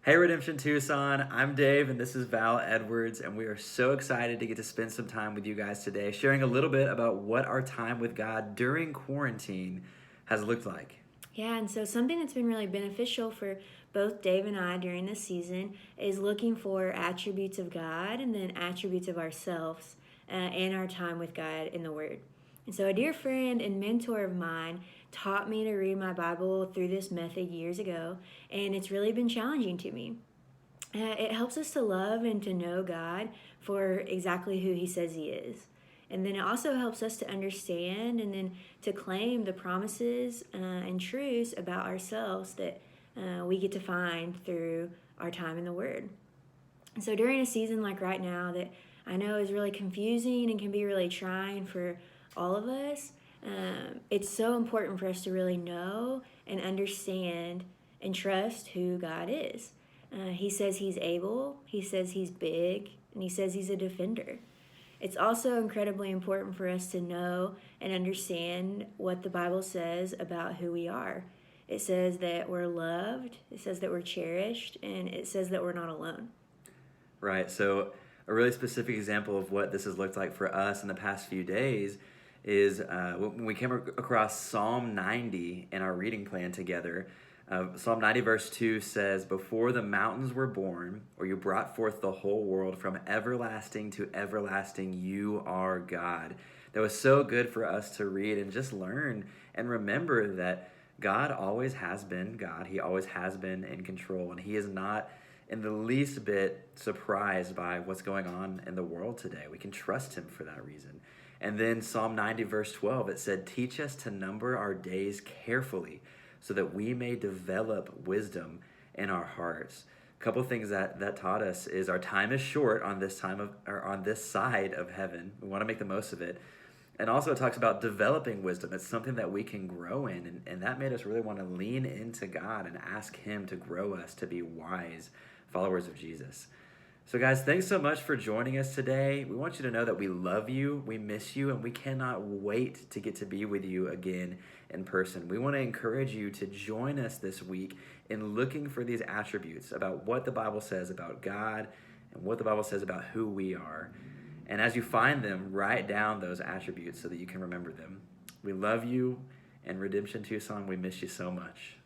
Hey Redemption Tucson, I'm Dave and this is Val Edwards, and we are so excited to get to spend some time with you guys today, sharing a little bit about what our time with God during quarantine has looked like. Yeah, and so something that's been really beneficial for both Dave and I during this season is looking for attributes of God and then attributes of ourselves in our time with God in the Word. And so, a dear friend and mentor of mine taught me to read my Bible through this method years ago, and it's really been challenging to me. It helps us to love and to know God for exactly who He says He is. And then it also helps us to understand and then to claim the promises and truths about ourselves that we get to find through our time in the Word. And so during a season like right now, that I know is really confusing and can be really trying for all of us, it's so important for us to really know and understand and trust who God is. He says He's able, He says He's big, and He says He's a defender. It's also incredibly important for us to know and understand what the Bible says about who we are. It says that we're loved, it says that we're cherished, and it says that we're not alone. Right, so a really specific example of what this has looked like for us in the past few days is when we came across Psalm 90 in our reading plan together. Psalm 90 verse 2 says, "Before the mountains were born, or you brought forth the whole world, from everlasting to everlasting, you are God." That was so good for us to read and just learn and remember that God always has been God. He always has been in control, and He is not in the least bit surprised by what's going on in the world today. We can trust Him for that reason. And then Psalm 90 verse 12, it said, "Teach us to number our days carefully, so that we may develop wisdom in our hearts." A couple things that taught us is our time is short on this time of or on this side of heaven. We want to make the most of it. And also it talks about developing wisdom. It's something that we can grow in. And that made us really want to lean into God and ask Him to grow us to be wise followers of Jesus. So, guys, thanks so much for joining us today. We want you to know that we love you, we miss you, and we cannot wait to get to be with you again in person. We want to encourage you to join us this week in looking for these attributes about what the Bible says about God and what the Bible says about who we are. And as you find them, write down those attributes so that you can remember them. We love you, and Redemption Tucson, we miss you so much.